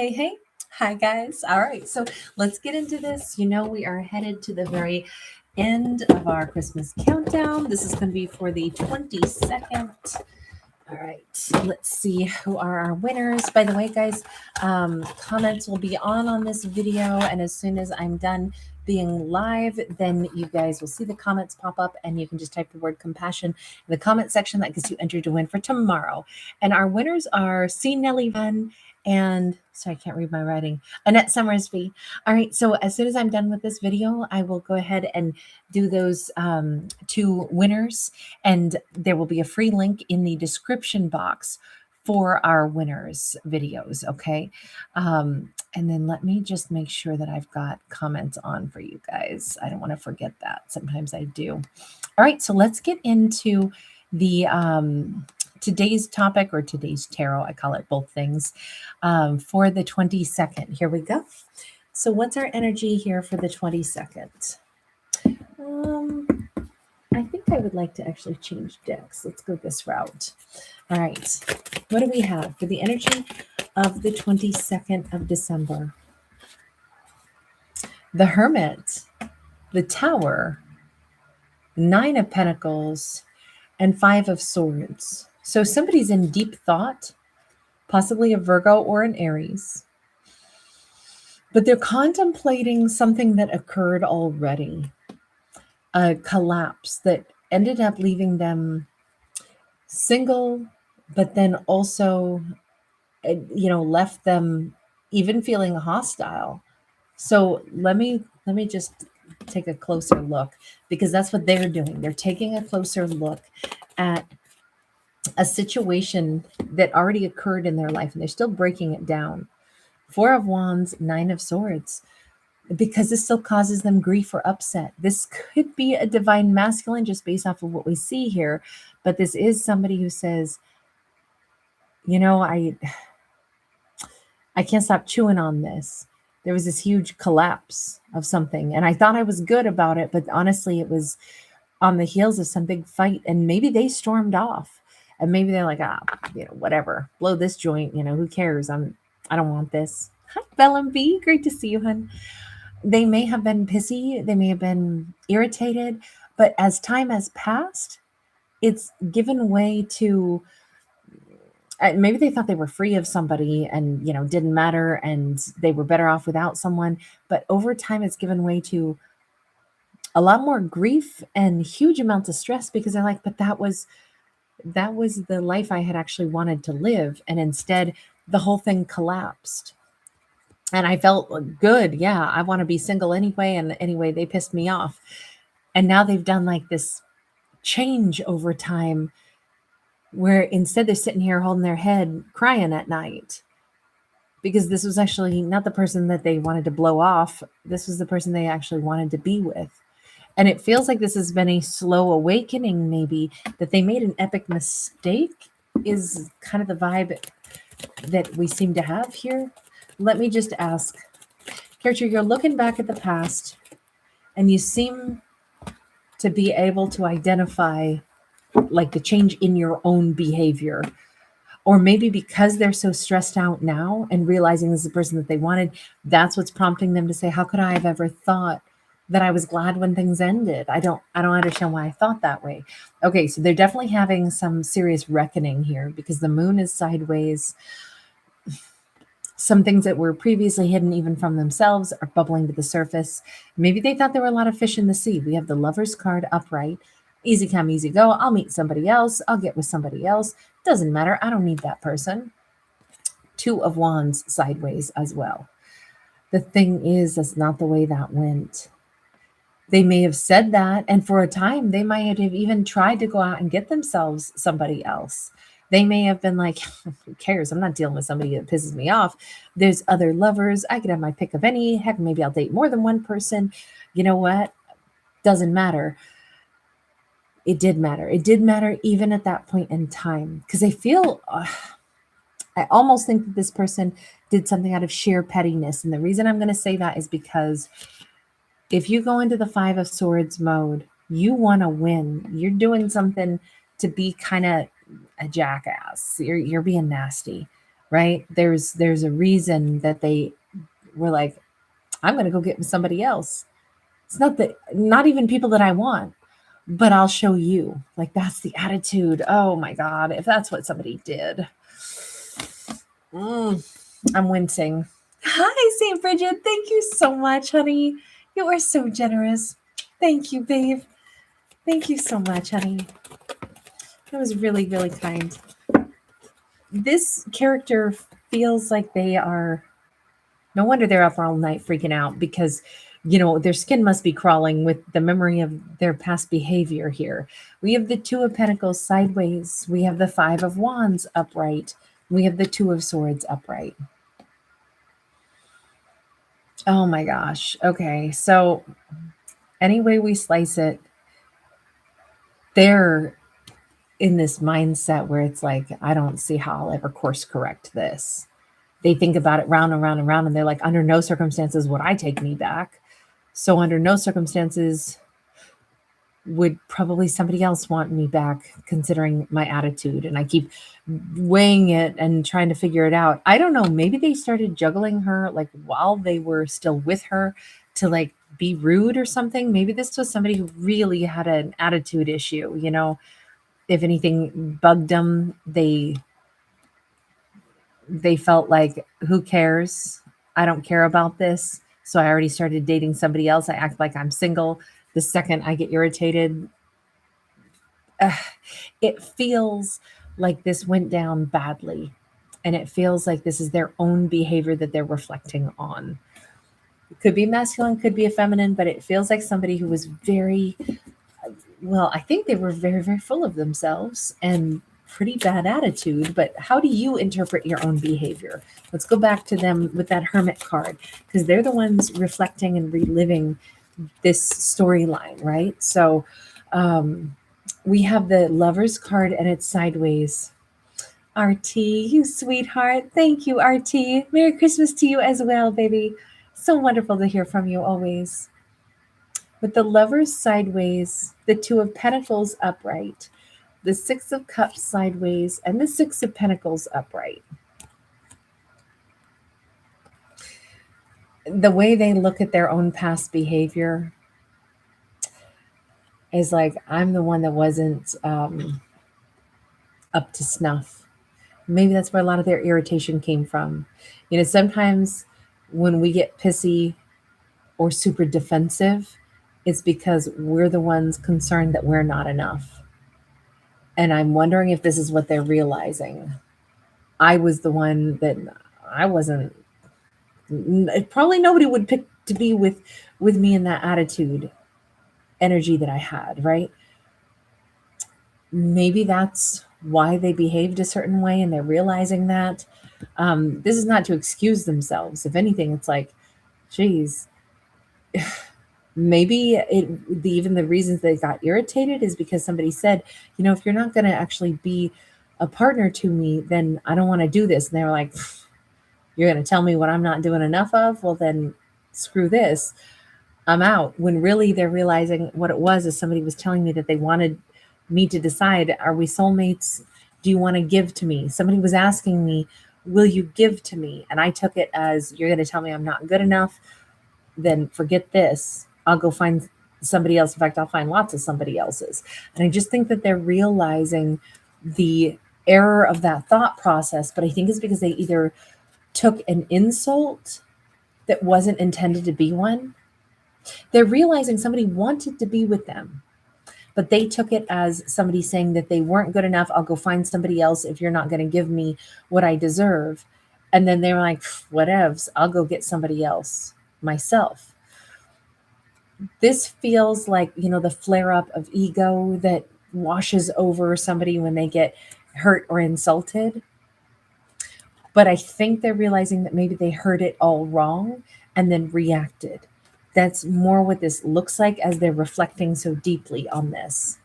Hey, hey. Hi, guys. All right. So let's get into this. We are headed to the very end of our Christmas countdown. This is going to be for the 22nd. All right. Let's see who are our winners. By the way, guys, comments will be on this video. And as soon as I'm done being live, then you guys will see the comments pop up and you can just type the word compassion in the comment section. That gets you entered to win for tomorrow. And our winners are C. Nelly Van and sorry, I can't read my writing. Annette Summersby. All right, so as soon as I'm done with this video, I will go ahead and do those two winners, and there will be a free link in the description box for our winners videos, okay? And then let me just make sure that I've got comments on for you guys. I don't want to forget that. Sometimes I do. All right, so let's get into the today's topic, or today's tarot. I call it both things, for the 22nd. Here we go. So what's our energy here for the 22nd? I think I would like to actually change decks. Let's go this route. All right. What do we have for the energy of the 22nd of December? The Hermit, the Tower, Nine of Pentacles, and Five of Swords. So somebody's in deep thought, possibly a Virgo or an Aries, but they're contemplating something that occurred already, a collapse that ended up leaving them single, but then also, left them even feeling hostile. So let me just take a closer look, because that's what they're doing. They're taking a closer look at a situation that already occurred in their life, and they're still breaking it down. Four of Wands, Nine of Swords, because this still causes them grief or upset. This could be a divine masculine just based off of what we see here, but this is somebody who says, I can't stop chewing on this. There was this huge collapse of something, and I thought I was good about it, but honestly, it was on the heels of some big fight, and maybe they stormed off. And maybe they're like, whatever, blow this joint, who cares? I don't want this. Hi, Bellum B. Great to see you, hun. They may have been pissy. They may have been irritated. But as time has passed, it's given way to, maybe they thought they were free of somebody and, didn't matter, and they were better off without someone. But over time, it's given way to a lot more grief and huge amounts of stress, because they're like, but that was the life I had actually wanted to live. And instead, the whole thing collapsed. And I felt good. Yeah, I want to be single anyway. And anyway, they pissed me off. And now they've done like this change over time, where instead they're sitting here holding their head crying at night, because this was actually not the person that they wanted to blow off. This was the person they actually wanted to be with. And it feels like this has been a slow awakening, maybe, that they made an epic mistake, is kind of the vibe that we seem to have here. Let me just ask, character, you're looking back at the past, and you seem to be able to identify like the change in your own behavior. Or maybe because they're so stressed out now and realizing this is the person that they wanted, that's what's prompting them to say, how could I have ever thought that I was glad when things ended? I don't understand why I thought that way. Okay, so they're definitely having some serious reckoning here, because the moon is sideways. Some things that were previously hidden even from themselves are bubbling to the surface. Maybe they thought there were a lot of fish in the sea. We have the Lover's card upright. Easy come, easy go. I'll meet somebody else. I'll get with somebody else. Doesn't matter. I don't need that person. Two of Wands sideways as well. The thing is, that's not the way that went. They may have said that, and for a time, they might have even tried to go out and get themselves somebody else. They may have been like, who cares? I'm not dealing with somebody that pisses me off. There's other lovers. I could have my pick of any. Heck, maybe I'll date more than one person. You know what? Doesn't matter. It did matter. It did matter even at that point in time, because I feel, I almost think that this person did something out of sheer pettiness. And the reason I'm going to say that is because if you go into the Five of Swords mode, you want to win. You're doing something to be kind of a jackass. You're being nasty. right? There's a reason that they were like, I'm going to go get with somebody else. It's not even people that I want, but I'll show you. Like, that's the attitude. Oh my God. If that's what somebody did, I'm wincing. Hi, St. Bridget. Thank you so much, honey. You are so generous. Thank you, babe. Thank you so much, honey. That was really, really kind. This character feels like they are, no wonder they're up all night freaking out, because, their skin must be crawling with the memory of their past behavior here. We have the Two of Pentacles sideways. We have the Five of Wands upright. We have the Two of Swords upright. Oh my gosh. Okay. So any way we slice it, they're in this mindset where it's like, I don't see how I'll ever course correct this. They think about it round and round and round, and they're like, under no circumstances would I take me back. So under no circumstances would probably somebody else want me back, considering my attitude. And I keep weighing it and trying to figure it out. I don't know. Maybe they started juggling her like while they were still with her to like be rude or something. Maybe this was somebody who really had an attitude issue. If anything bugged them, they felt like, who cares? I don't care about this. So I already started dating somebody else. I act like I'm single. The second I get irritated, it feels like this went down badly. And it feels like this is their own behavior that they're reflecting on. It could be masculine, could be a feminine, but it feels like somebody who was very, well, I think they were very, very full of themselves and pretty bad attitude. But how do you interpret your own behavior? Let's go back to them with that Hermit card, because they're the ones reflecting and reliving this storyline, right? So we have the Lovers card and it's sideways. RT, you sweetheart. Thank you, RT. Merry Christmas to you as well, baby. So wonderful to hear from you always. With the Lovers sideways, the Two of Pentacles upright, the Six of Cups sideways, and the Six of Pentacles upright. The way they look at their own past behavior is like, I'm the one that wasn't up to snuff. Maybe that's where a lot of their irritation came from. Sometimes when we get pissy or super defensive, it's because we're the ones concerned that we're not enough. And I'm wondering if this is what they're realizing. I was the one that I wasn't, probably nobody would pick to be with me in that attitude energy that I had, right? Maybe that's why they behaved a certain way, and they're realizing that. This is not to excuse themselves. If anything, it's like, geez, maybe even the reasons they got irritated is because somebody said, if you're not going to actually be a partner to me, then I don't want to do this. And they were like, you're going to tell me what I'm not doing enough of? Well, then screw this. I'm out. When really they're realizing what it was is somebody was telling me that they wanted me to decide, are we soulmates? Do you want to give to me? Somebody was asking me, will you give to me? And I took it as, you're going to tell me I'm not good enough? Then forget this. I'll go find somebody else. In fact, I'll find lots of somebody else's. And I just think that they're realizing the error of that thought process. But I think it's because they either took an insult that wasn't intended to be one. They're realizing somebody wanted to be with them, but they took it as somebody saying that they weren't good enough. I'll go find somebody else if you're not going to give me what I deserve. And then they were like, whatevs, I'll go get somebody else myself. This feels like, the flare up of ego that washes over somebody when they get hurt or insulted. But I think they're realizing that maybe they heard it all wrong and then reacted. That's more what this looks like as they're reflecting so deeply on this.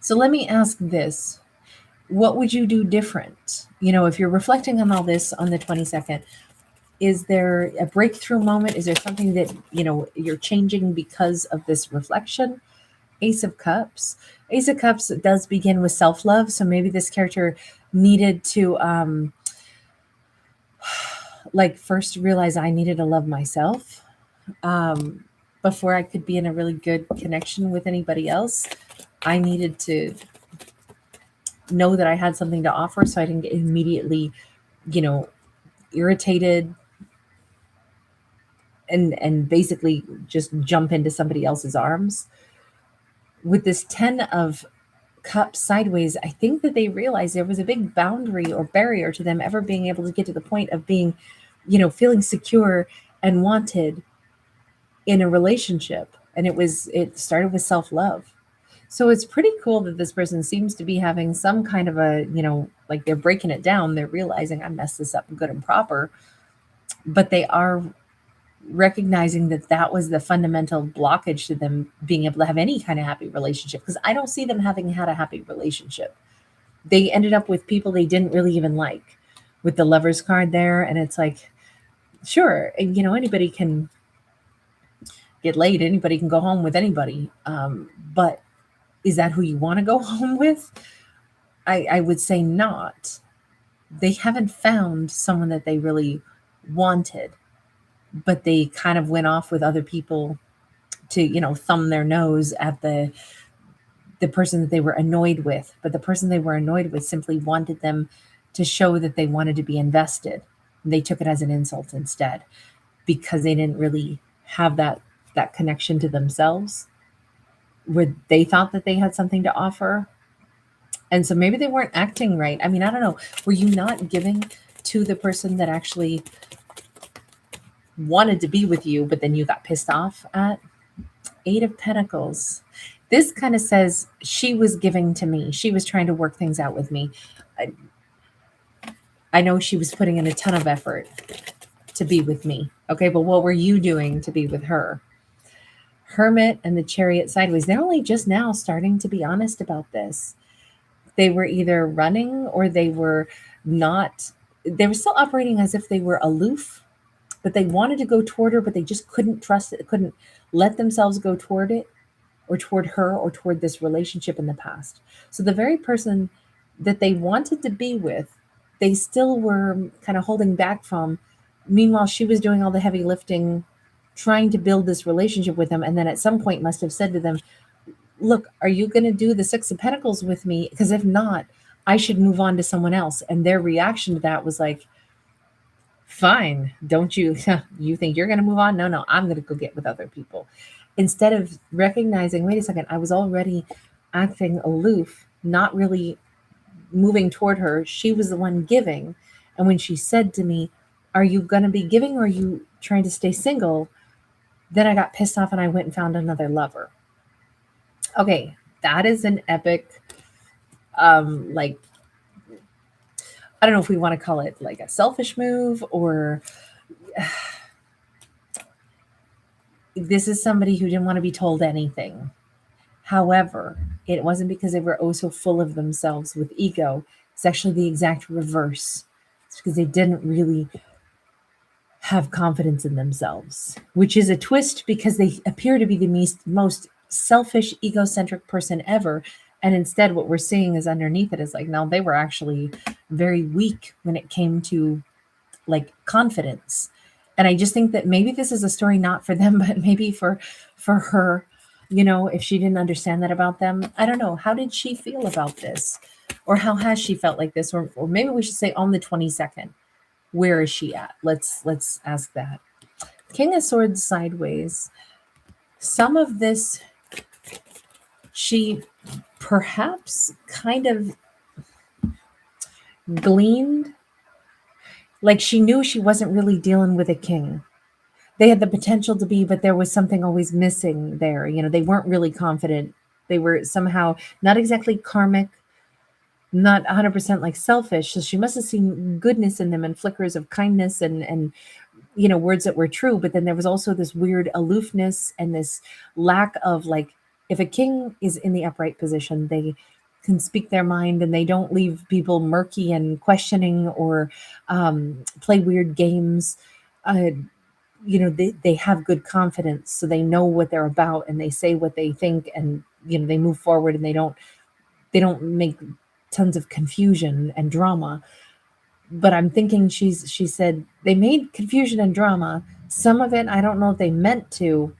So let me ask this. What would you do different? If you're reflecting on all this on the 22nd, is there a breakthrough moment? Is there something that, you're changing because of this reflection? Ace of Cups. Ace of Cups does begin with self-love. So maybe this character needed to like first realize I needed to love myself before I could be in a really good connection with anybody else. I needed to know that I had something to offer so I didn't get immediately, you know, irritated and basically just jump into somebody else's arms. With this 10 of cups sideways, I think that they realized there was a big boundary or barrier to them ever being able to get to the point of being, feeling secure and wanted in a relationship. And it started with self-love. So it's pretty cool that this person seems to be having some kind of a, like they're breaking it down. They're realizing I messed this up good and proper, but they are recognizing that that was the fundamental blockage to them being able to have any kind of happy relationship. Because I don't see them having had a happy relationship. They ended up with people they didn't really even like with the Lovers card there. And it's like, sure, anybody can get laid, anybody can go home with anybody. But is that who you want to go home with? I would say not. They haven't found someone that they really wanted, but they kind of went off with other people to, thumb their nose at the person that they were annoyed with. But the person they were annoyed with simply wanted them to show that they wanted to be invested. They took it as an insult instead because they didn't really have that connection to themselves where they thought that they had something to offer. And so maybe they weren't acting right. I mean, I don't know. Were you not giving to the person that actually wanted to be with you, but then you got pissed off at? 8 of Pentacles. This kind of says she was giving to me. She was trying to work things out with me. I know she was putting in a ton of effort to be with me. Okay, but what were you doing to be with her? Hermit and the Chariot sideways. They're only just now starting to be honest about this. They were either running or they were not. They were still operating as if they were aloof, but they wanted to go toward her, but they just couldn't trust it, couldn't let themselves go toward it or toward her or toward this relationship in the past. So the very person that they wanted to be with, they still were kind of holding back from. Meanwhile, she was doing all the heavy lifting, trying to build this relationship with them. And then at some point must have said to them, look, are you going to do the 6 of Pentacles with me? Because if not, I should move on to someone else. And their reaction to that was like, fine, don't you? You think you're going to move on? No, I'm going to go get with other people. Instead of recognizing, wait a second, I was already acting aloof, not really moving toward her. She was the one giving. And when she said to me, are you going to be giving or are you trying to stay single? Then I got pissed off and I went and found another lover. Okay, that is an epic, like, I don't know if we want to call it like a selfish move or this is somebody who didn't want to be told anything. However, it wasn't because they were oh so full of themselves with ego. It's actually the exact reverse. It's because they didn't really have confidence in themselves, which is a twist because they appear to be the most selfish, egocentric person ever. And instead, what we're seeing is underneath it is like, no, they were actually very weak when it came to like confidence. And I just think that maybe this is a story not for them, but maybe for her, if she didn't understand that about them. I don't know. How did she feel about this? Or how has she felt like this? Or maybe we should say on the 22nd, where is she at? Let's ask that. King of Swords sideways. Some of this, she perhaps kind of gleaned, like she knew she wasn't really dealing with a king. They had the potential to be, but there was something always missing there. They weren't really confident. They were somehow not exactly karmic, not 100% like selfish. So she must have seen goodness in them and flickers of kindness and words that were true. But then there was also this weird aloofness and this lack of like, if a king is in the upright position, they can speak their mind and they don't leave people murky and questioning or play weird games. They have good confidence, so they know what they're about and they say what they think and, they move forward and they don't make tons of confusion and drama. But I'm thinking she said they made confusion and drama. Some of it, I don't know if they meant to,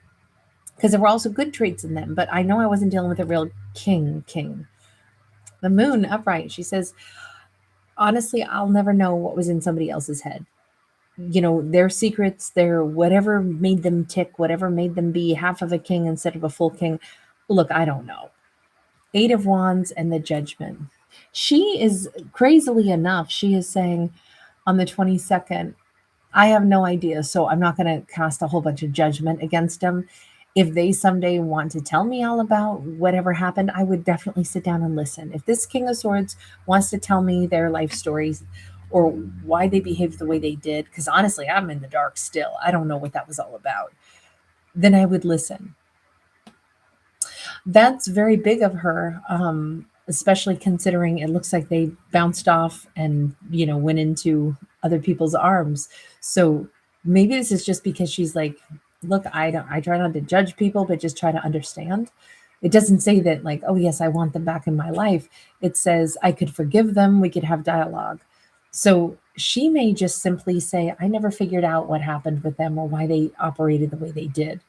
because there were also good traits in them. But I know I wasn't dealing with a real king. The moon upright. She says, honestly, I'll never know what was in somebody else's head. You know, their secrets, their whatever made them tick, whatever made them be half of a king instead of a full king. Look, I don't know. Eight of Wands and the Judgment. She is, crazily enough, she is saying on the 22nd, I have no idea, so I'm not going to cast a whole bunch of judgment against them. If they someday want to tell me all about whatever happened, I would definitely sit down and listen. If this King of Swords wants to tell me their life stories or why they behaved the way they did, because honestly, I'm in the dark still. I don't know what that was all about. Then I would listen. That's very big of her, especially considering it looks like they bounced off and, you know, went into other people's arms. So maybe this is just because she's like, look, I try not to judge people, but just try to understand. It doesn't say that like, oh yes, I want them back in my life. It says I could forgive them. We could have dialogue. So she may just simply say, I never figured out what happened with them or why they operated the way they did.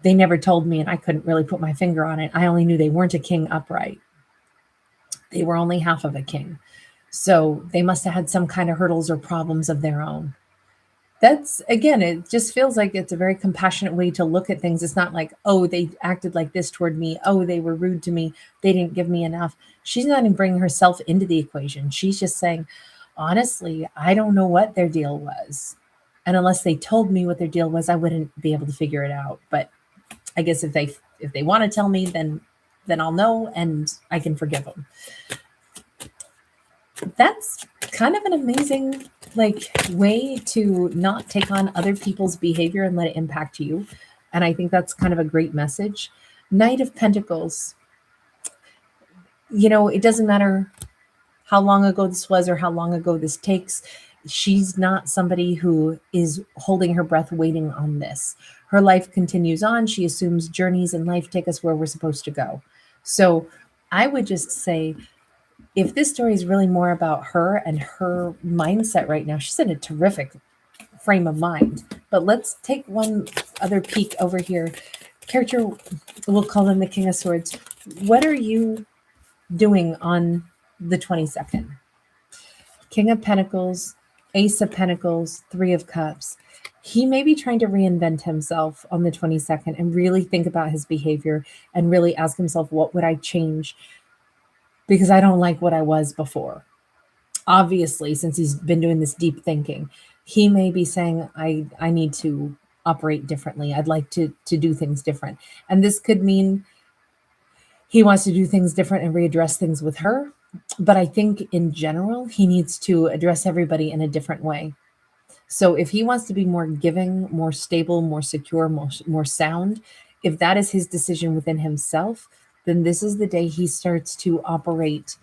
They never told me and I couldn't really put my finger on it. I only knew they weren't a king upright. They were only half of a king. So they must have had some kind of hurdles or problems of their own. That's, again, it just feels like it's a very compassionate way to look at things. It's not like, oh, they acted like this toward me. Oh, they were rude to me. They didn't give me enough. She's not even bringing herself into the equation. She's just saying, honestly, I don't know what their deal was. And unless they told me what their deal was, I wouldn't be able to figure it out. But I guess if they want to tell me, then I'll know and I can forgive them. That's kind of an amazing way to not take on other people's behavior and let it impact you. And I think that's kind of a great message. Knight of Pentacles. You know, it doesn't matter how long ago this was or how long ago this takes. She's not somebody who is holding her breath waiting on this. Her life continues on. She assumes journeys in life take us where we're supposed to go. So I would just say, if this story is really more about her and her mindset right now, she's in a terrific frame of mind. But let's take one other peek over here. Character, we'll call them the King of Swords. What are you doing on the 22nd? King of Pentacles, Ace of Pentacles, Three of Cups. He may be trying to reinvent himself on the 22nd and really think about his behavior and really ask himself, what would I change? Because I don't like what I was before. Obviously, since he's been doing this deep thinking, he may be saying, I need to operate differently. I'd like to do things different. And this could mean he wants to do things different and readdress things with her. But I think in general, he needs to address everybody in a different way. So if he wants to be more giving, more stable, more secure, more sound, if that is his decision within himself, then this is the day he starts to operate.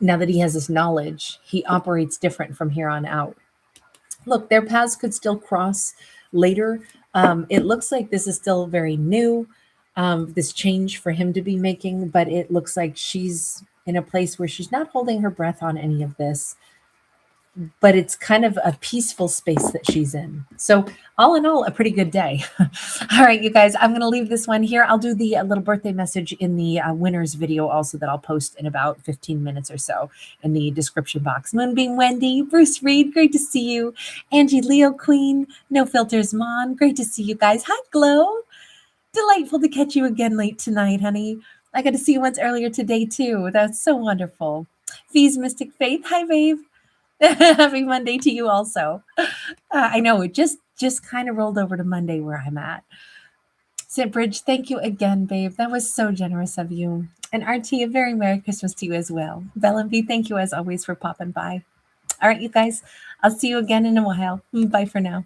Now that he has this knowledge, he operates different from here on out. Look, their paths could still cross later. It looks like this is still very new, this change for him to be making, but it looks like she's in a place where she's not holding her breath on any of this, but it's kind of a peaceful space that she's in. So all in all, a pretty good day. All right, you guys, I'm going to leave this one here. I'll do the little birthday message in the winners video also that I'll post in about 15 minutes or so in the description box. Moonbeam Wendy, Bruce Reed, great to see you. Angie Leo Queen, No Filters Mon, great to see you guys. Hi, Glow. Delightful to catch you again late tonight, honey. I got to see you once earlier today, too. That's so wonderful. Fee's Mystic Faith, hi, babe. Happy Monday to you also. I know it just kind of rolled over to Monday where I'm at. Sitbridge, thank you again, babe. That was so generous of you. And RT, a very Merry Christmas to you as well. Bella B, thank you as always for popping by. All right, you guys, I'll see you again in a while. Bye for now.